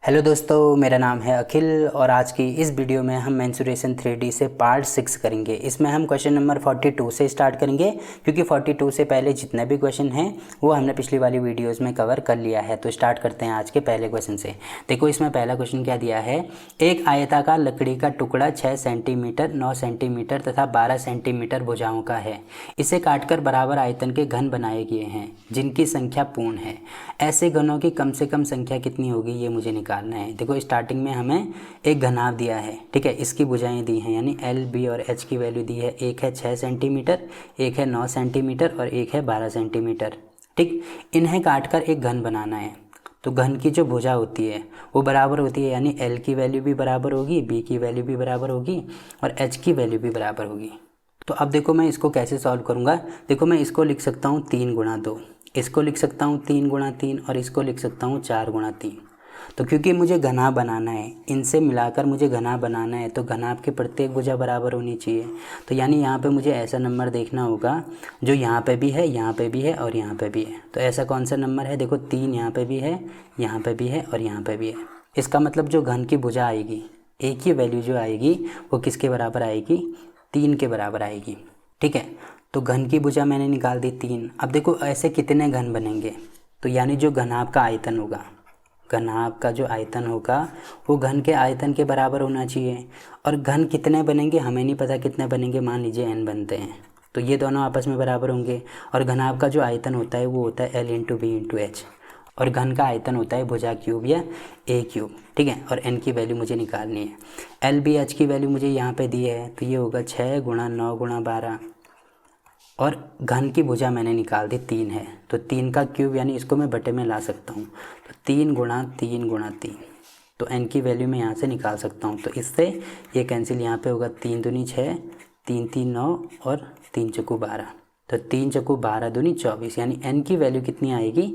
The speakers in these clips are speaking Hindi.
हेलो दोस्तों, मेरा नाम है अखिल और आज की इस वीडियो में हम मेंसुरेशन 3D से पार्ट 6 करेंगे। इसमें हम क्वेश्चन नंबर 42 से स्टार्ट करेंगे क्योंकि 42 से पहले जितने भी क्वेश्चन हैं वो हमने पिछली वाली वीडियोस में कवर कर लिया है। तो स्टार्ट करते हैं आज के पहले क्वेश्चन से। देखो इसमें पहला क्वेश्चन क्या दिया है, एक आयताकार लकड़ी का टुकड़ा 6 सेंटीमीटर, 9 सेंटीमीटर तथा 12 सेंटीमीटर भुजाओं का है। इसे काटकर बराबर आयतन के घन बनाए गए हैं जिनकी संख्या पूर्ण है। ऐसे घनों की कम से कम संख्या कितनी होगी ये मुझे निकालना है। देखो स्टार्टिंग में हमें एक घनाभ दिया है, ठीक है, इसकी भुजाएं दी हैं यानी एल, बी और एच की वैल्यू दी है। एक है 6 सेंटीमीटर, एक है 9 सेंटीमीटर और एक है 12 सेंटीमीटर। ठीक, इन्हें काटकर एक घन बनाना है। तो घन की जो भुजा होती है वो बराबर होती है यानी एल की वैल्यू भी बराबर होगी, बी की वैल्यू भी बराबर होगी और एच की वैल्यू भी बराबर होगी। तो अब देखो मैं इसको कैसे सॉल्व करूँगा। देखो मैं इसको लिख सकता हूँ 3 × 2, इसको लिख सकता हूँ 3 × 3 और इसको लिख सकता हूँ 4 × 3। तो क्योंकि मुझे घनाभ बनाना है, इनसे मिलाकर मुझे घनाभ बनाना है तो घनाभ की प्रत्येक भुजा बराबर होनी चाहिए। तो यानी यहाँ पे मुझे ऐसा नंबर देखना होगा जो यहाँ पे भी है, यहाँ पे भी है और यहाँ पे भी है। तो ऐसा कौन सा नंबर है, देखो 3 यहाँ पे भी है, यहाँ पे भी है और यहाँ पे भी है। इसका मतलब जो घन की भुजा आएगी, एक ही वैल्यू जो आएगी वो किसके बराबर आएगी, 3 के बराबर आएगी। ठीक है, तो घन की भुजा मैंने निकाल दी 3। अब देखो ऐसे कितने घन बनेंगे, तो यानी जो घनाभ का आयतन होगा, घनाभ का जो आयतन होगा वो घन के आयतन के बराबर होना चाहिए। और घन कितने बनेंगे हमें नहीं पता कितने बनेंगे, मान लीजिए n बनते हैं तो ये दोनों आपस में बराबर होंगे। और घनाभ का जो आयतन होता है वो होता है L × B × H और घन का आयतन होता है भुजा क्यूब या a क्यूब। ठीक है, और n की वैल्यू मुझे निकालनी है। L, B, H की वैल्यू मुझे यहाँ पे दी है तो ये होगा 6 × 9 × 12 और घन की भुजा मैंने निकाल दी 3 है तो 3 का क्यूब यानी इसको मैं बटे में ला सकता हूँ। तो 3 × 3 × 3 तो n की वैल्यू मैं यहाँ से निकाल सकता हूँ। तो इससे ये कैंसिल यहाँ पे होगा, 3 दूनी 6, 3 3 9 और 3 चौको 12। तो 3 चौको 12 दूनी 24 यानी n की वैल्यू कितनी आएगी,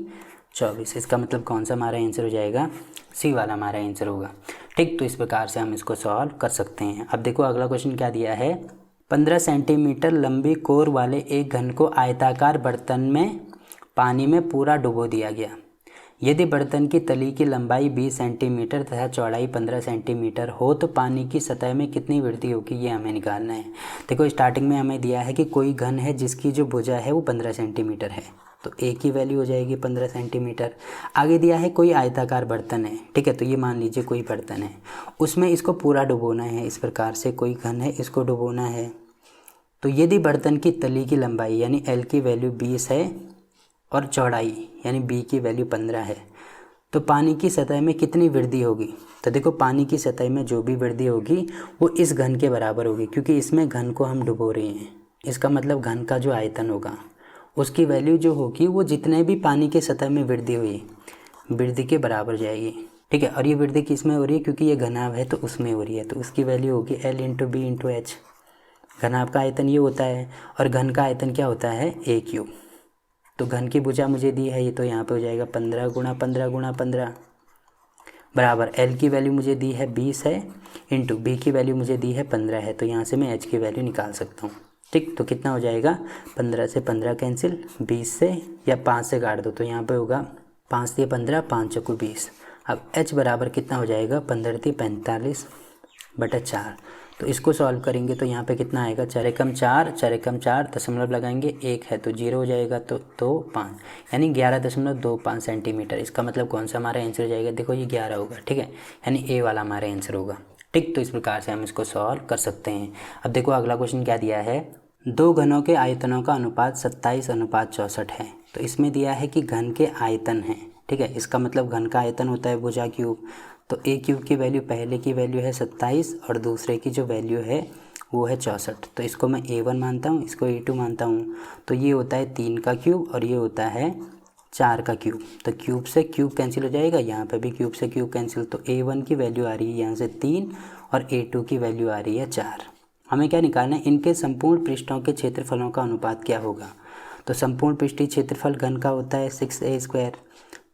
24। इसका मतलब कौन सा हमारा आंसर हो जाएगा, सी वाला हमारा आंसर होगा। ठीक, तो इस प्रकार से हम इसको सॉल्व कर सकते हैं। अब देखो अगला क्वेश्चन क्या दिया है, 15 सेंटीमीटर लंबी कोर वाले एक घन को आयताकार बर्तन में पानी में पूरा डुबो दिया गया। यदि बर्तन की तली की लंबाई 20 सेंटीमीटर तथा चौड़ाई 15 सेंटीमीटर हो तो पानी की सतह में कितनी वृद्धि होगी ये हमें निकालना है। देखो स्टार्टिंग में हमें दिया है कि कोई घन है जिसकी जो भुजा है वो 15 सेंटीमीटर है तो a की वैल्यू हो जाएगी 15 सेंटीमीटर। आगे दिया है कोई आयताकार बर्तन है, ठीक है, तो ये मान लीजिए कोई बर्तन है, उसमें इसको पूरा डुबोना है। इस प्रकार से कोई घन है, इसको डुबोना है। तो यदि बर्तन की तली की लंबाई यानी l की वैल्यू 20 है और चौड़ाई यानी b की वैल्यू 15 है तो पानी की सतह में कितनी वृद्धि होगी। तो देखो पानी की सतह में जो भी वृद्धि होगी वो इस घन के बराबर होगी क्योंकि इसमें घन को हम डुबो रहे हैं। इसका मतलब घन का जो आयतन होगा उसकी वैल्यू जो होगी वो जितने भी पानी की सतह में वृद्धि हुई वृद्धि के बराबर जाएगी। ठीक है, और ये वृद्धि किस में हो रही है, क्योंकि ये घनाभ है तो उसमें हो रही है तो उसकी वैल्यू होगी L × B × H। घनाभ का आयतन ये होता है और घन का आयतन क्या होता है, a क्यूब। तो घन की भुजा मुझे दी है ये तो यहाँ पे हो जाएगा 15 × 15 × 15 बराबर L की वैल्यू मुझे दी है 20 है इंटू B की वैल्यू मुझे दी है 15 है तो यहाँ से मैं H की वैल्यू निकाल सकता हूँ। ठीक, तो कितना हो जाएगा, 15 से 15 कैंसिल, 20 से या 5 से काट दो तो यहाँ पे होगा 5 से 15, 5 चौको 20। अब H बराबर कितना हो जाएगा, 15 × 45 बटा 4। तो इसको सॉल्व करेंगे तो यहाँ पे कितना आएगा, 4 × 4, 4 × 4 दशमलव लगाएंगे 1 है तो 0 हो जाएगा तो 5 यानी 11.25 सेंटीमीटर। इसका मतलब कौन सा हमारा आंसर हो जाएगा, देखो ये 11 होगा। ठीक है, यानी ए वाला हमारा आंसर होगा। ठीक, तो इस प्रकार से हम इसको सॉल्व कर सकते हैं। अब देखो अगला क्वेश्चन क्या दिया है, दो घनों के आयतनों का अनुपात 27:64 है। तो इसमें दिया है कि घन के आयतन है, ठीक है, इसका मतलब घन का आयतन होता है भुजा क्यूब। तो a क्यूब की वैल्यू पहले की वैल्यू है 27 और दूसरे की जो वैल्यू है वो है 64। तो इसको मैं a1 मानता हूँ, इसको a2 मानता हूँ। तो ये होता है 3 का क्यूब और ये होता है 4 का क्यूब। तो क्यूब से क्यूब कैंसिल हो जाएगा, यहाँ पे भी क्यूब से क्यूब कैंसिल। तो a1 की वैल्यू आ रही है यहाँ से 3 और a2 की वैल्यू आ रही है 4। हमें क्या निकालना है, इनके संपूर्ण पृष्ठों के क्षेत्रफलों का अनुपात क्या होगा। तो संपूर्ण पृष्ठीय क्षेत्रफल घन का होता है 6a²।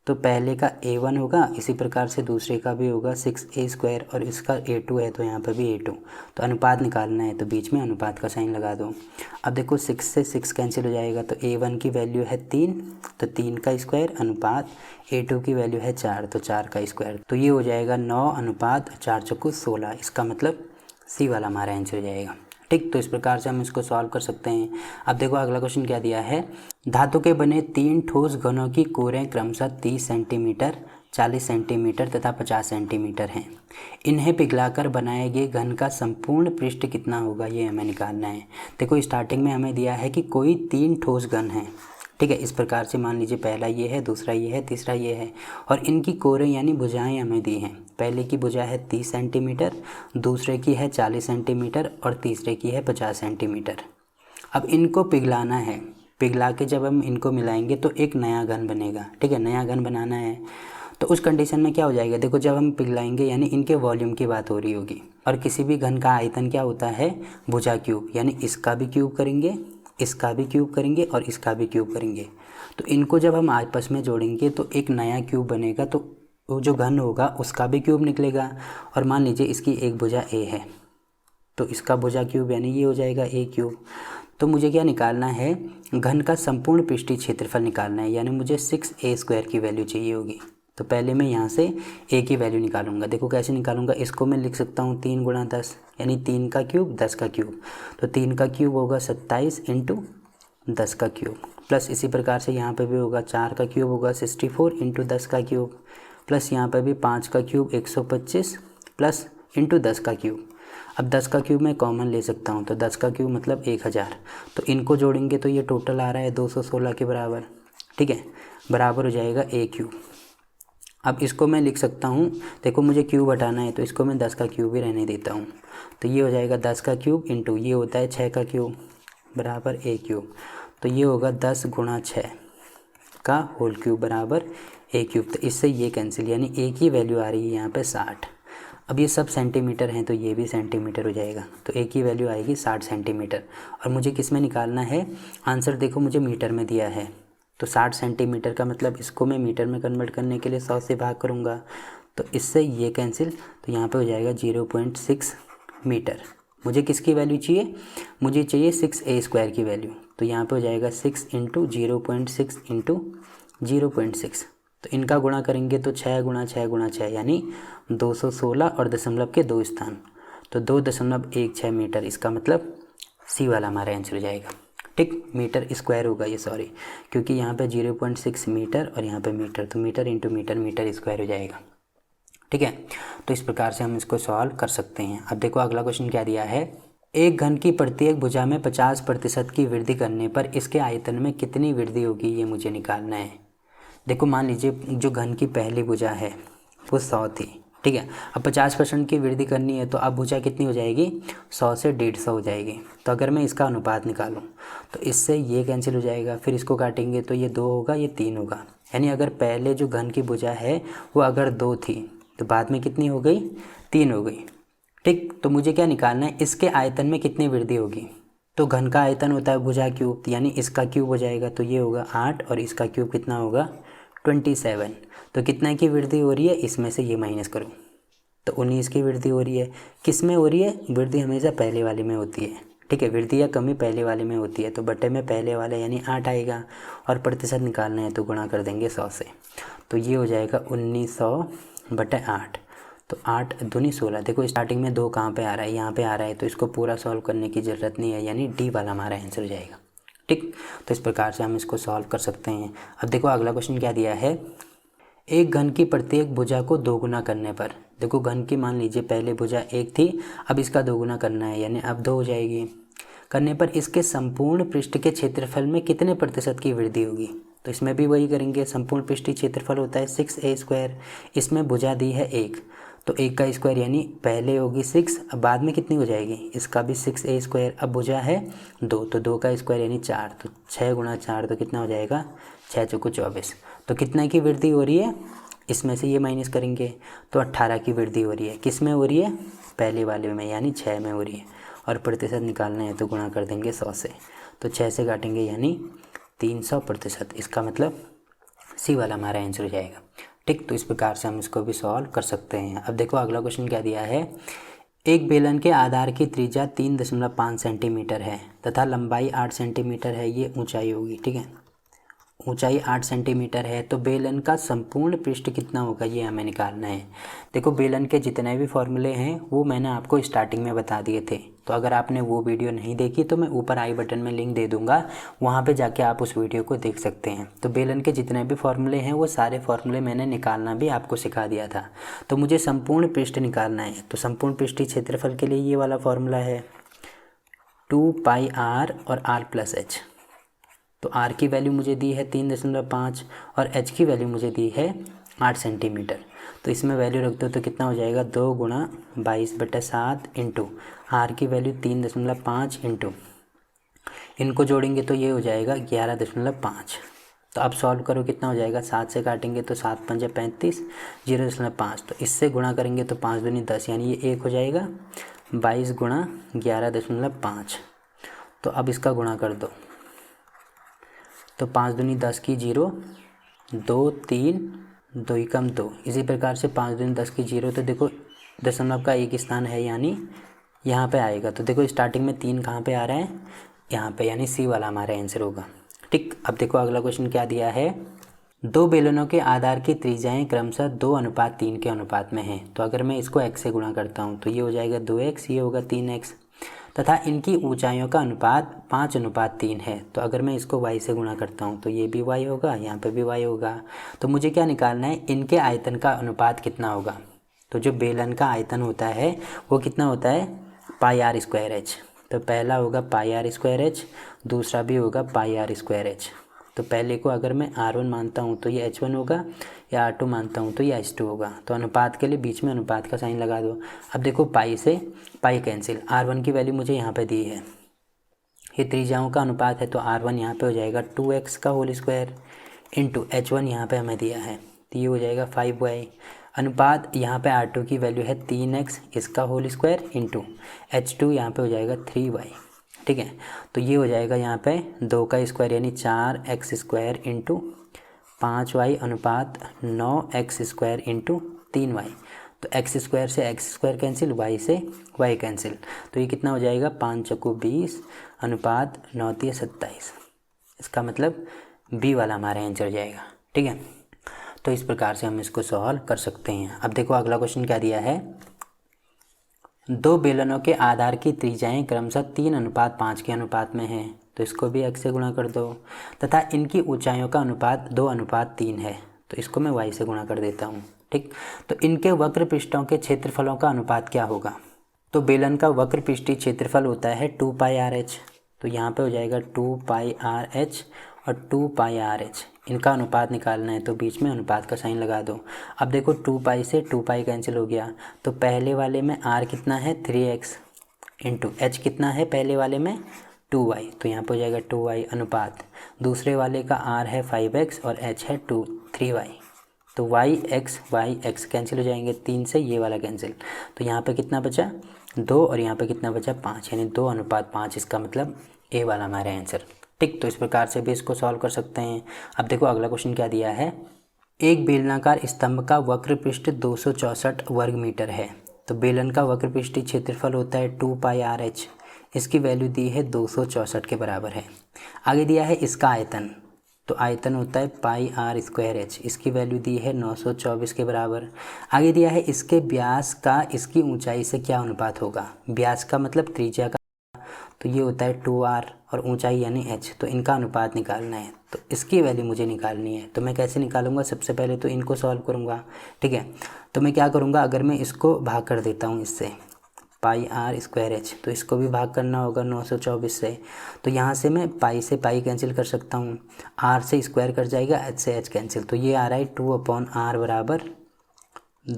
तो पहले का A1 होगा, इसी प्रकार से दूसरे का भी होगा 6A² और इसका A2 है तो यहाँ पर भी A2। तो अनुपात निकालना है तो बीच में अनुपात का साइन लगा दो। अब देखो 6 से 6 कैंसिल हो जाएगा तो A1 की वैल्यू है 3 तो 3 का स्क्वायर अनुपात A2 की वैल्यू है 4 तो 4 का स्क्वायर। तो ये हो जाएगा 9 अनुपात 4 चौको 16। इसका मतलब सी वाला हमारा आंसर हो जाएगा। ठीक, तो इस प्रकार से हम इसको सॉल्व कर सकते हैं। अब देखो अगला क्वेश्चन क्या दिया है। धातु के बने 3 ठोस घनों की कोरें क्रमशः 30 सेंटीमीटर, 40 सेंटीमीटर तथा 50 सेंटीमीटर हैं। इन्हें पिघलाकर बनाए गए घन का संपूर्ण पृष्ठ कितना होगा, ये हमें निकालना है। देखो स्टार्टिंग में हमें दिया है कि कोई 3 ठोस घन हैं। ठीक है, इस प्रकार से मान लीजिए पहला ये है, दूसरा ये है, तीसरा ये है और इनकी कोरें यानी भुजाएं हमें दी हैं। पहले की भुजा है 30 सेंटीमीटर, दूसरे की है 40 सेंटीमीटर और तीसरे की है 50 सेंटीमीटर। अब इनको पिघलाना है। पिघला के जब हम इनको मिलाएंगे तो एक नया घन बनेगा। ठीक है, नया घन बनाना है तो उस कंडीशन में क्या हो जाएगा। देखो जब हम पिघलाएंगे यानी इनके वॉल्यूम की बात हो रही होगी और किसी भी घन का आयतन क्या होता है, भुजा क्यूब, यानी इसका भी क्यूब करेंगे, इसका भी क्यूब करेंगे और इसका भी क्यूब करेंगे। तो इनको जब हम आपस में जोड़ेंगे तो एक नया क्यूब बनेगा। तो वो जो घन होगा उसका भी क्यूब निकलेगा। और मान लीजिए इसकी एक भुजा ए है तो इसका भुजा क्यूब यानी ये हो जाएगा ए क्यूब। तो मुझे क्या निकालना है, घन का संपूर्ण पृष्ठीय क्षेत्रफल निकालना है, यानी मुझे 6A² की वैल्यू चाहिए होगी। तो पहले मैं यहाँ से ए की वैल्यू निकालूंगा। देखो कैसे निकालूंगा, इसको मैं लिख सकता हूँ 3 गुणा 10 यानी 3 का क्यूब 10 का क्यूब। तो 3 का क्यूब होगा 27 इंटू 10 का क्यूब, प्लस इसी प्रकार से यहाँ पे भी होगा 4 का क्यूब होगा 64 इंटू 10 का क्यूब, प्लस यहाँ पे भी 5 का क्यूब 125 प्लस इंटू 10 का क्यूब। अब 10 का क्यूब मैं कॉमन ले सकता हूँ तो 10 का क्यूब मतलब 1000। तो इनको जोड़ेंगे तो ये टोटल आ रहा है 216 के बराबर। ठीक है, बराबर हो जाएगा ए क्यूब। अब इसको मैं लिख सकता हूँ, देखो मुझे क्यूब हटाना है तो इसको मैं 10 का क्यूब ही रहने देता हूँ। तो ये हो जाएगा 10 का क्यूब इंटू ये होता है 6 का क्यूब बराबर ए क्यूब। तो ये होगा 10 गुणा 6 का होल क्यूब बराबर ए क्यूब। तो इससे ये कैंसिल, यानी ए की वैल्यू आ रही है यहाँ पे 60। अब ये सब सेंटीमीटर हैं तो ये भी सेंटीमीटर हो जाएगा। तो ए की वैल्यू आएगी 60 सेंटीमीटर। और मुझे किस में निकालना है आंसर, देखो मुझे मीटर में दिया है तो 60 सेंटीमीटर का मतलब इसको मैं मीटर में कन्वर्ट करने के लिए 100 से भाग करूँगा। तो इससे ये कैंसिल, तो यहाँ पे हो जाएगा 0.6 मीटर। मुझे किसकी वैल्यू चाहिए, मुझे चाहिए 6A² की वैल्यू। तो यहाँ पे हो जाएगा 6 इंटू 0.6 इंटू 0.6। तो इनका गुणा करेंगे तो 6 गुणा 6 गुणा 6 यानी 216 और दशमलव के 2 स्थान तो 2.16 मीटर। इसका मतलब सी वाला हमारा आंसर हो जाएगा। ठीक, मीटर स्क्वायर होगा ये, सॉरी, क्योंकि यहाँ पे 0.6 मीटर और यहाँ पे मीटर, तो metre into metre, metre square हो जाएगा। ठीक है, तो इस प्रकार से हम इसको सॉल्व कर सकते हैं। अब देखो अगला क्वेश्चन क्या दिया है। एक घन की प्रत्येक भुजा में 50% की वृद्धि करने पर इसके आयतन में कितनी वृद्धि होगी, ये मुझे निकालना है। देखो मान लीजिए जो घन की पहली भुजा है वो 100 थी। ठीक है, अब 50% की वृद्धि करनी है तो अब भुजा कितनी हो जाएगी, 100 से 150 हो जाएगी। तो अगर मैं इसका अनुपात निकालूं तो इससे ये कैंसिल हो जाएगा, फिर इसको काटेंगे तो ये 2 होगा, ये 3 होगा। यानी अगर पहले जो घन की भुजा है वो अगर 2 थी तो बाद में कितनी हो गई, 3 हो गई। ठीक, तो मुझे क्या निकालना है, इसके आयतन में कितनी वृद्धि होगी। तो घन का आयतन होता है भुजा क्यूब, यानी इसका क्यूब हो जाएगा तो ये होगा 8 और इसका क्यूब कितना होगा 27। तो कितना की वृद्धि हो रही है, इसमें से ये माइनस करो तो 19 की वृद्धि हो रही है। किस में हो रही है, वृद्धि हमेशा पहले वाले में होती है। ठीक है, वृद्धि या कमी पहले वाले में होती है। तो बटे में पहले वाला यानी 8 आएगा और प्रतिशत निकालना है तो गुणा कर देंगे 100 से। तो ये हो जाएगा 1900/8। तो 8 दूनी 16। देखो स्टार्टिंग में 2 कहाँ पे आ रहा है, यहाँ पे आ रहा है, तो इसको पूरा सॉल्व करने की ज़रूरत नहीं है, यानी डी वाला हमारा आंसर हो जाएगा। ठीक, तो इस प्रकार से हम इसको सॉल्व कर सकते हैं। अब देखो अगला क्वेश्चन क्या दिया है। एक घन की प्रत्येक भुजा को 2 गुना करने पर, देखो घन की मान लीजिए पहले भुजा 1 थी, अब इसका 2 गुना करना है यानी अब 2 हो जाएगी। करने पर इसके संपूर्ण पृष्ठ के क्षेत्रफल में कितने प्रतिशत की वृद्धि होगी। तो इसमें भी वही करेंगे, संपूर्ण पृष्ठीय क्षेत्रफल होता है 6A²। इसमें भुजा दी है 1 तो 1 का स्क्वायर यानी पहले होगी 6, अब बाद में कितनी हो जाएगी, इसका भी 6A²। अब भुजा है 2 तो 2 का स्क्वायर यानी 4, तो 6 गुणा 4 तो कितना हो जाएगा 6 चौको 24। तो कितना की वृद्धि हो रही है, इसमें से ये माइनस करेंगे तो 18 की वृद्धि हो रही है। किस में हो रही है, पहले वाले में यानी 6 में हो रही है। और प्रतिशत निकालना है तो गुणा कर देंगे 100 से। तो 6 से काटेंगे यानी 300%। इसका मतलब सी वाला हमारा आंसर हो जाएगा। ठीक, तो इस प्रकार से हम इसको भी सॉल्व कर सकते हैं। अब देखो अगला क्वेश्चन क्या दिया है। एक बेलन के आधार की त्रिज्या 3.5 सेंटीमीटर है तथा लंबाई 8 सेंटीमीटर है, ये ऊंचाई होगी। ठीक है, ऊंचाई 8 सेंटीमीटर है तो बेलन का संपूर्ण पृष्ठ कितना होगा, ये हमें निकालना है। देखो बेलन के जितने भी फॉर्मूले हैं वो मैंने आपको स्टार्टिंग में बता दिए थे, तो अगर आपने वो वीडियो नहीं देखी तो मैं ऊपर आई बटन में लिंक दे दूंगा, वहाँ पे जाके आप उस वीडियो को देख सकते हैं। तो बेलन के जितने भी फॉर्मूले हैं वो सारे फॉर्मूले मैंने निकालना भी आपको सिखा दिया था। तो मुझे संपूर्ण पृष्ठ निकालना है, तो संपूर्ण पृष्ठीय क्षेत्रफल के लिए ये वाला फॉर्मूला है 2πr और r+h। तो r की वैल्यू मुझे दी है 3.5 और h की वैल्यू मुझे दी है 8 सेंटीमीटर। तो इसमें वैल्यू रख दो तो कितना हो जाएगा 2 × 22/7 इंटू r की वैल्यू 3.5 इंटू, इनको जोड़ेंगे तो ये हो जाएगा 11.5। तो अब सॉल्व करो कितना हो जाएगा, 7 से काटेंगे तो 7 × 5 = 35, 0.5 तो इससे गुणा करेंगे तो 5 दूनी 10 यानी ये 1 हो जाएगा। 22 × 11.5, तो अब इसका गुणा कर दो तो 5 दूनी 10 की 0, 2 3 2 = 2। इसी प्रकार से 5 दूनी 10 की 0, तो देखो दशमलव का एक स्थान है यानी यहाँ पे आएगा। तो देखो स्टार्टिंग में 3 कहाँ पे आ रहा है, यहाँ पे, यानी सी वाला हमारा आंसर होगा। ठीक, अब देखो अगला क्वेश्चन क्या दिया है। दो बेलनों के आधार की त्रिज्याएं क्रमशः 2:3 के अनुपात में हैं। तो अगर मैं इसको x से गुणा करता हूँ तो ये हो जाएगा 2x, ये होगा 3x, तथा इनकी ऊंचाइयों का अनुपात 5:3 है। तो अगर मैं इसको y से गुणा करता हूँ तो ये भी y होगा, यहाँ पे भी y होगा। तो मुझे क्या निकालना है, इनके आयतन का अनुपात कितना होगा। तो जो बेलन का आयतन होता है वो कितना होता है, πr²h। तो पहला होगा πr²h, दूसरा भी होगा πr²h। तो पहले को अगर मैं r1 मानता हूँ तो ये h1 होगा, या r2 मानता हूँ तो ये h2 होगा। तो अनुपात के लिए बीच में अनुपात का साइन लगा दो। अब देखो पाई से पाई कैंसिल, r1 की वैल्यू मुझे यहाँ पे दी है, ये त्रिज्याओं का अनुपात है, तो r1 यहाँ पे हो जाएगा 2x का होल स्क्वायर इंटू h1 यहाँ पे हमें दिया है तो ये हो जाएगा 5y। अनुपात यहाँ पे r2 की वैल्यू है 3x इसका होल स्क्वायर इंटू h2 यहाँ पे हो जाएगा 3y। ठीक है, तो ये हो जाएगा यहाँ पे 2 का स्क्वायर यानी 4x² इंटू 5y अनुपात 9x² इंटू 3y। तो x² से x² कैंसिल, y से y कैंसिल, तो ये कितना हो जाएगा 5 × 20 अनुपात 9 × 27। इसका मतलब बी वाला हमारा आंसर हो जाएगा। ठीक है, तो इस प्रकार से हम इसको सॉल्व कर सकते हैं। अब देखो अगला क्वेश्चन क्या दिया है। दो बेलनों के आधार की त्रिज्याएं क्रमशः 3:5 के अनुपात में हैं। तो इसको भी x से गुणा कर दो, तथा इनकी ऊंचाइयों का अनुपात 2:3 है। तो इसको मैं y से गुणा कर देता हूँ। ठीक, तो इनके वक्र पृष्ठों के क्षेत्रफलों का अनुपात क्या होगा। तो बेलन का वक्र पृष्ठीय क्षेत्रफल होता है 2πrh। तो यहाँ पे हो जाएगा 2πrh और 2πrh, इनका अनुपात निकालना है तो बीच में अनुपात का साइन लगा दो। अब देखो 2π से 2π कैंसिल हो गया, तो पहले वाले में r कितना है 3x इंटू h कितना है पहले वाले में 2y, तो यहाँ पर हो जाएगा 2y अनुपात दूसरे वाले का r है 5x और h है 3y। तो y कैंसिल हो जाएंगे, 3 से ये वाला कैंसिल, तो यहाँ पे कितना बचा 2 और यहाँ पे कितना बचा 5, यानी 2:5। इसका मतलब ए वाला हमारा आंसर। ठीक, तो इस प्रकार से भी इसको सॉल्व कर सकते हैं। अब देखो अगला क्वेश्चन क्या दिया है। एक बेलनाकार स्तंभ का वक्र पृष्ठ 264 वर्ग मीटर है। तो बेलन का वक्र पृष्ठीय क्षेत्रफल होता है 2πrh, इसकी वैल्यू दी है 264 के बराबर है। आगे दिया है इसका आयतन, तो आयतन होता है πr²h, इसकी वैल्यू दी है 924 के बराबर। आगे दिया है इसके व्यास का इसकी ऊंचाई से क्या अनुपात होगा। व्यास का मतलब त्रिज्या का, तो ये होता है 2r और ऊंचाई यानी h, तो इनका अनुपात निकालना है। तो इसकी वैल्यू मुझे निकालनी है, तो मैं कैसे निकालूंगा, सबसे पहले तो इनको सॉल्व करूंगा। ठीक है, तो मैं क्या करूंगा, अगर मैं इसको भाग कर देता हूँ इससे πr²h, तो इसको भी भाग करना होगा 924 से, तो यहाँ से मैं पाई से पाई कैंसिल कर सकता हूँ, r से स्क्वायर कर जाएगा, h से h कैंसिल, तो ये आ रहा है 2/r बराबर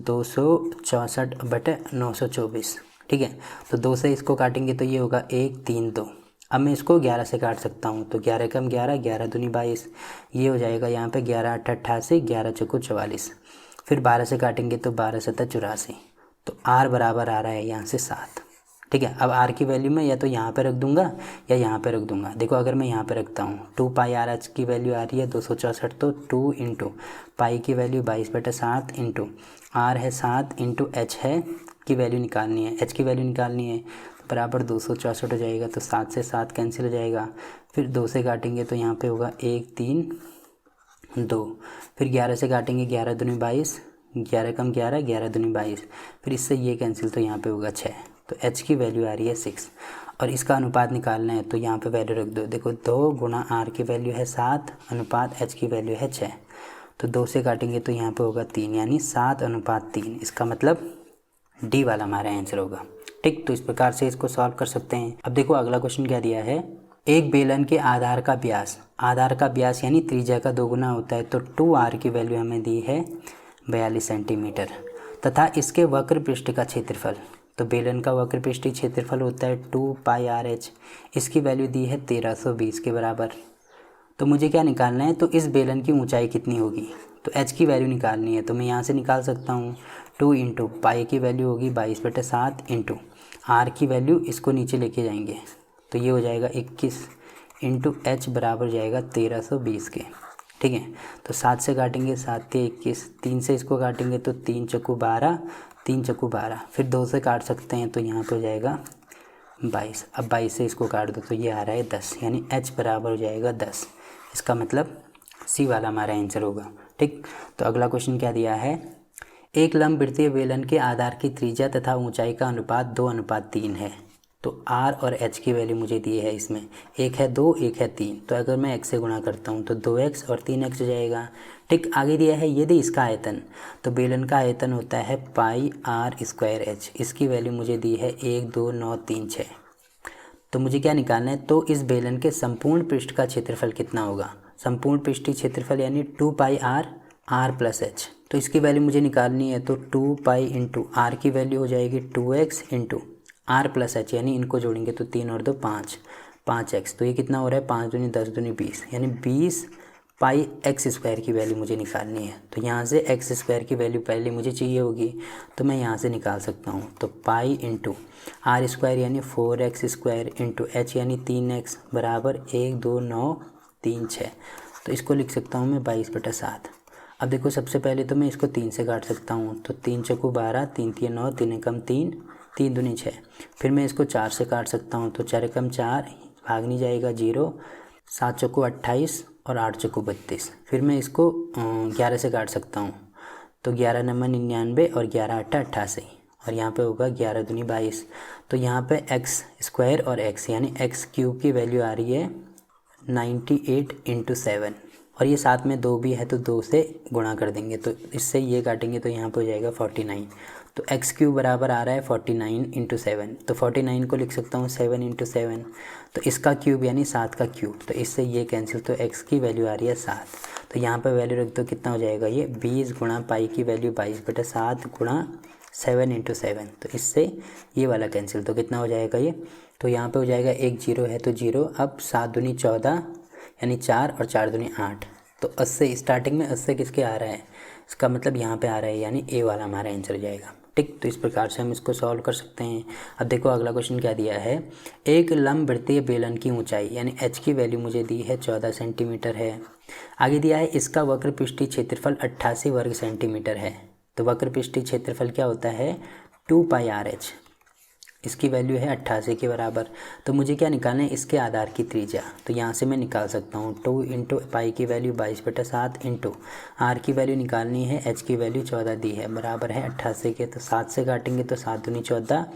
264/924। ठीक है, तो 2 से इसको काटेंगे तो ये होगा 1 3 2। अब मैं इसको 11 से काट सकता हूँ, तो 11 कम 11, 11 दूनी 22, ये हो जाएगा यहाँ पे 11 8 88, 11 चौको 44। फिर 12 से काटेंगे तो 12 7 84, तो r बराबर आ रहा है यहाँ से 7। ठीक है। अब आर की वैल्यू मैं या तो यहाँ पे रख दूंगा या यहाँ पे रख दूंगा। देखो अगर मैं यहाँ पे रखता हूँ 2 पाई आर एच की वैल्यू आ रही है 264, तो 2 इंटू पाई की वैल्यू 22/7 इंटू आर है 7 इंटू एच है की वैल्यू निकालनी है, एच की वैल्यू निकालनी है, तो बराबर 264 हो जाएगा। तो 7 से 7 कैंसिल हो जाएगा, फिर 2 से काटेंगे तो यहाँ पे होगा 1 3 2, फिर 11 से काटेंगे 11 दूनी 22, 11 कम 11, 11 दूनी 22, फिर इससे ये कैंसिल तो यहाँ पे होगा 6। तो h की वैल्यू आ रही है 6 और इसका अनुपात निकालना है तो यहाँ पे वैल्यू रख दो। देखो 2 गुणा r की वैल्यू है 7 अनुपात h की वैल्यू है 6, तो 2 से काटेंगे तो यहाँ पे होगा 3, यानी 7:3। इसका मतलब डी वाला हमारा आंसर होगा। ठीक, तो इस प्रकार से इसको सॉल्व कर सकते हैं। अब देखो अगला क्वेश्चन क्या दिया है, एक बेलन के आधार का व्यास यानी त्रिज्या का 2 गुना होता है, तो 2r की वैल्यू हमें दी है 42 सेंटीमीटर तथा इसके वक्र पृष्ठ का क्षेत्रफल, तो बेलन का वक्र पृष्ठीय क्षेत्रफल होता है 2 पाई आर एच, इसकी वैल्यू दी है 1320 के बराबर। तो मुझे क्या निकालना है, तो इस बेलन की ऊंचाई कितनी होगी, तो h की वैल्यू निकालनी है। तो मैं यहाँ से निकाल सकता हूँ 2 इंटू पाई की वैल्यू होगी 22/7 इंटू आर की वैल्यू इसको नीचे लेके जाएंगे तो ये हो जाएगा 21 इंटू एच बराबर जाएगा 1320 के। ठीक है, तो 7 से काटेंगे 7 के 21, 3 से इसको काटेंगे तो 3 चक्कू 12, 3 चक्कू 12, फिर 2 से काट सकते हैं तो यहाँ पे हो जाएगा 22। अब 22 से इसको काट दो तो ये आ रहा है 10, यानी h बराबर हो जाएगा 10। इसका मतलब सी वाला हमारा आंसर होगा। ठीक, तो अगला क्वेश्चन क्या दिया है, एक लंबवृत्तीय बेलन के आधार की त्रिज्या तथा ऊंचाई का अनुपात 2:3 है। तो r और h की वैल्यू मुझे दी है, इसमें एक है 2 एक है 3, तो अगर मैं x से गुणा करता हूँ तो 2x और 3x हो जाएगा। ठीक, आगे दिया है यदि इसका आयतन, तो बेलन का आयतन होता है पाई आर स्क्वायर h, इसकी वैल्यू मुझे दी है 1 2 9 3 6। तो मुझे क्या निकालना है, तो इस बेलन के संपूर्ण पृष्ठ का क्षेत्रफल कितना होगा, संपूर्ण पृष्ठीय क्षेत्रफल यानी 2 पाई आर प्लस एच, तो इसकी वैल्यू मुझे निकालनी है। तो 2 पाई इंटू आर की वैल्यू हो जाएगी 2x into are plus H, यानी इनको जोड़ेंगे तो 3 और 2 5, 5x, तो ये कितना हो रहा है 5 दूनी 10 दूनी 20, यानी 20 पाई एक्स स्क्वायर की वैल्यू मुझे निकालनी है। तो यहाँ से एक्स स्क्वायर की वैल्यू पहले मुझे चाहिए होगी, तो मैं यहाँ से निकाल सकता हूँ। तो पाई इंटू आर स्क्वायर यानी 4x स्क्वायर इंटू एच यानी 3x बराबर 1 2 9 3 6, तो इसको लिख सकता हूँ मैं 22/7। अब देखो सबसे पहले तो मैं इसको 3 से काट सकता हूँ, तो 3 चक्कू 12, 3 3 9, 3 कम 3, 3 दूनी 6, फिर मैं इसको 4 से काट सकता हूँ, तो 4 कम 4, भाग नहीं जाएगा 0, 7 चक्कू 28 और 8 चक्कू 32, फिर मैं इसको 11 से काट सकता हूँ, तो 11 नंबर 99 और 11 8 88, और यहाँ पे होगा 11 दूनी 22। तो यहाँ पे एक्स स्क्वायर और एक्स यानी एक्स क्यूब की वैल्यू आ रही है 98 इंटू 7, और ये साथ में 2 भी है तो 2 से गुणा कर देंगे, तो इससे ये काटेंगे तो यहाँ पे हो जाएगा 49। तो एक्स क्यूब बराबर आ रहा है 49 इंटू 7, तो 49 को लिख सकता हूँ 7 इंटू 7, तो इसका क्यूब यानी 7 का क्यूब, तो इससे ये कैंसिल, तो एक्स की वैल्यू आ रही है 7। तो यहाँ पर वैल्यू रख दो, कितना हो जाएगा ये 20 गुणा पाई की वैल्यू 22/7 गुणा 7 इंटू 7, तो इससे ये वाला कैंसिल, तो कितना हो जाएगा ये, तो यहाँ पे हो जाएगा 1 0 है तो 0, अब 7 दूनी 14 यानी 4 और 4 दूनी 8, तो 80 स्टार्टिंग में 80 किसके आ रहा है, इसका मतलब यहाँ पे आ रहा है, यानी ए वाला हमारा आंसर हो जाएगा। ठीक, तो इस प्रकार से हम इसको सॉल्व कर सकते हैं। अब देखो अगला क्वेश्चन क्या दिया है, एक लंबवृत्तीय बेलन की ऊंचाई यानी h की वैल्यू मुझे दी है 14 सेंटीमीटर है। आगे दिया है इसका वक्र पृष्ठीय क्षेत्रफल 88 वर्ग सेंटीमीटर है। तो वक्र पृष्ठीय क्षेत्रफल क्या होता है 2 पाई आर एच, इसकी वैल्यू है 88 के बराबर। तो मुझे क्या निकालना है, इसके आधार की त्रिज्या, तो यहाँ से मैं निकाल सकता हूँ 2 इंटू पाई की वैल्यू 22/7 इंटू आर की वैल्यू निकालनी है, एच की वैल्यू 14 दी है, बराबर है 88 के। तो 7 से काटेंगे तो 7 दूनी 14,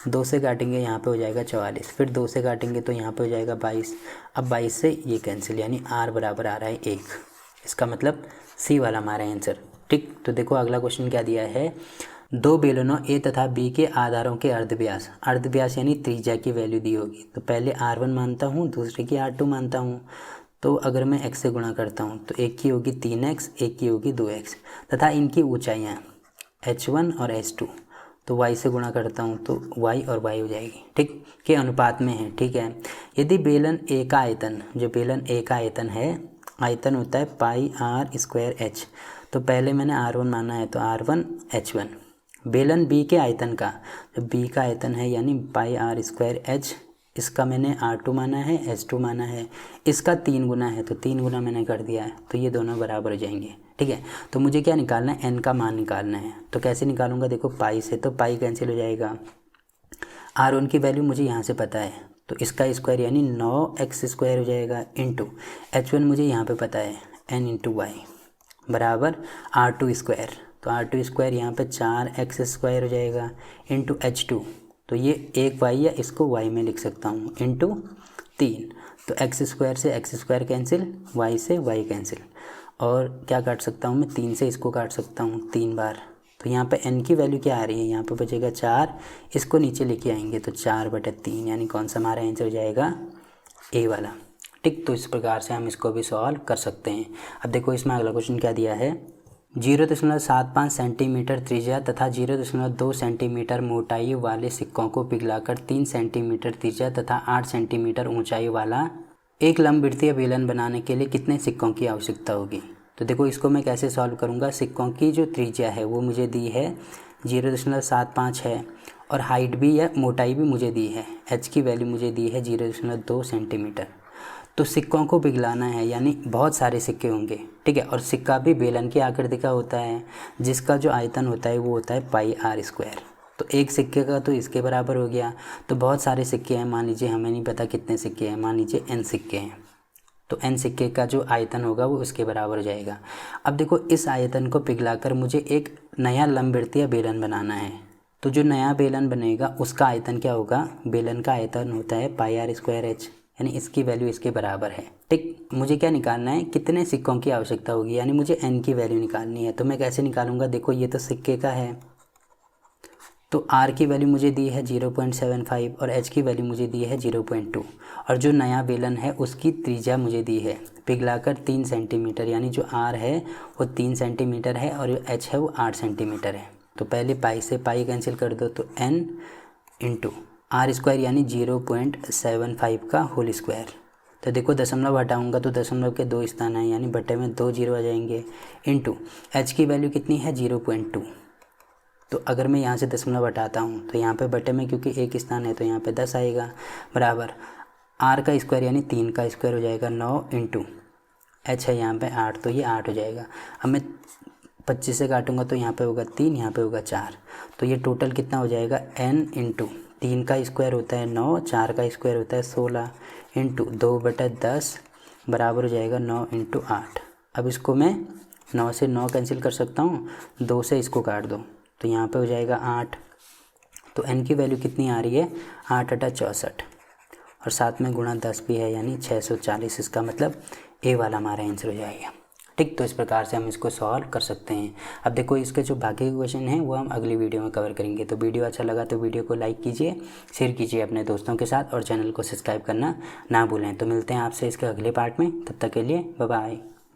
2 से काटेंगे यहाँ पे हो जाएगा 44, फिर 2 से काटेंगे तो यहाँ पे हो जाएगा 22। अब 22 से ये कैंसिल, यानी आर बराबर आ रहा है 1। इसका मतलब सी वाला हमारा आंसर। ठीक, तो देखो अगला क्वेश्चन क्या दिया है, दो बेलनों ए तथा बी के आधारों के अर्धव्यास यानी त्रिज्या की वैल्यू दी होगी। तो पहले R1 मानता हूँ, दूसरे की R2 मानता हूँ। तो अगर मैं x से गुणा करता हूँ तो एक की होगी 3x, एक की होगी 2x, तथा इनकी ऊंचाइयाँ h1 और h2। तो y से गुणा करता हूँ तो y और y हो जाएगी, ठीक, के अनुपात में है। ठीक है, यदि बेलन ए का आयतन, जो बेलन ए का आयतन है, आयतन होता है पाई आर स्क्वायर एच। तो पहले मैंने R1 माना है तो R1 H1, बेलन बी के आयतन का, जब बी का आयतन है यानी पाई आर स्क्वायर एच, इसका मैंने R2 माना है, H2 माना है, इसका 3 गुना है तो 3 गुना मैंने कर दिया है, तो ये दोनों बराबर हो जाएंगे। ठीक है, तो मुझे क्या निकालना है, n का मान निकालना है। तो कैसे निकालूंगा, देखो पाई से, तो पाई कैंसिल हो जाएगा, R1 की वैल्यू मुझे यहाँ से पता है, तो इसका स्क्वायर यानी 9x स्क्वायर हो जाएगा, इंटू H1 मुझे यहाँ पे पता है n इंटू वाई बराबर R2 स्क्वायर, तो R2 स्क्वायर यहाँ पे 4x स्क्वायर हो जाएगा, इंटू H2, तो ये एक y या इसको y में लिख सकता हूँ, इंटू 3, तो x स्क्वायर से x स्क्वायर कैंसिल, y से y कैंसिल, और क्या काट सकता हूँ मैं, 3 से इसको काट सकता हूँ 3 बार, तो यहाँ पे n की वैल्यू क्या आ रही है, यहाँ पे बचेगा 4, इसको नीचे लेके आएंगे तो 4/3, यानी कौन सा हमारा आंसर हो जाएगा, ए वाला। ठीक, तो इस प्रकार से हम इसको भी सॉल्व कर सकते हैं। अब देखो इसमें अगला क्वेश्चन क्या दिया है, 0.75 सेंटीमीटर त्रिज्या तथा 0.2 सेंटीमीटर मोटाई वाले सिक्कों को पिघलाकर 3 सेंटीमीटर त्रिज्या तथा 8 सेंटीमीटर ऊंचाई वाला एक लंबवृत्तीय बेलन बनाने के लिए कितने सिक्कों की आवश्यकता होगी। तो देखो इसको मैं कैसे सॉल्व करूँगा, सिक्कों की जो त्रिज्या है वो मुझे दी है 0.75 है, और हाइट भी या मोटाई भी मुझे दी है, h की वैल्यू मुझे दी है 0.2 सेंटीमीटर। तो सिक्कों को पिघलाना है यानी बहुत सारे सिक्के होंगे। ठीक है, और सिक्का भी बेलन की आकृति का होता है, जिसका जो आयतन होता है वो होता है पाई आर स्क्वायर। तो एक सिक्के का तो इसके बराबर हो गया, तो बहुत सारे सिक्के हैं, मान लीजिए हमें नहीं पता कितने सिक्के हैं, मान लीजिए n सिक्के हैं, तो n सिक्के का जो आयतन होगा वो उसके बराबर हो जाएगा। अब देखो इस आयतन को पिघलाकर मुझे एक नया लंबवृत्तीय बेलन बनाना है, तो जो नया बेलन बनेगा उसका आयतन क्या होगा, बेलन का आयतन होता है पाई आर स्क्वायर एच, यानी इसकी वैल्यू इसके बराबर है। ठीक, मुझे क्या निकालना है, कितने सिक्कों की आवश्यकता होगी, यानी मुझे n की वैल्यू निकालनी है। तो मैं कैसे निकालूंगा, देखो ये तो सिक्के का है, तो r की वैल्यू मुझे दी है 0.75 और h की वैल्यू मुझे दी है 0.2, और जो नया बेलन है उसकी त्रिज्या मुझे दी है पिघलाकर 3 सेंटीमीटर, यानी जो r है वो 3 सेंटीमीटर है और जो h है वो 8 सेंटीमीटर है। तो पहले पाई से पाई कैंसिल कर दो, तो n इंटू आर स्क्वायर यानी 0.75 का होल स्क्वायर। तो देखो दशमलव हटाऊंगा तो दशमलव के 2 स्थान हैं, यानी बटे में 2 जीरो आ जाएंगे, इंटू h की वैल्यू कितनी है 0.2। तो अगर मैं यहाँ से दशमलव हटाता हूँ तो यहाँ पे बटे में क्योंकि एक स्थान है तो यहाँ पे 10 आएगा, बराबर r का स्क्वायर यानी 3 का स्क्वायर हो जाएगा 9, इंटू h है यहाँ पे 8, तो ये 8 हो जाएगा। अब मैं 25 से काटूंगा तो यहाँ पे होगा 3, यहाँ पे होगा 4, तो ये टोटल कितना हो जाएगा n इंटू 3 का स्क्वायर होता है 9, 4 का स्क्वायर होता है 16, इंटू 2/10 बराबर हो जाएगा 9 इंटू 8। अब इसको मैं 9 से 9 कैंसिल कर सकता हूँ, 2 से इसको काट दो तो यहाँ पे हो जाएगा 8। तो n की वैल्यू कितनी आ रही है, 8/64, और साथ में गुणा 10 भी है यानी 640, इसका मतलब ए वाला हमारा आंसर हो जाएगा। ठीक, तो इस प्रकार से हम इसको सॉल्व कर सकते हैं। अब देखो इसके जो बाकी के क्वेश्चन हैं वो हम अगली वीडियो में कवर करेंगे। तो वीडियो अच्छा लगा तो वीडियो को लाइक कीजिए, शेयर कीजिए अपने दोस्तों के साथ, और चैनल को सब्सक्राइब करना ना भूलें। तो मिलते हैं आपसे इसके अगले पार्ट में, तब तक के लिए बाय बाय।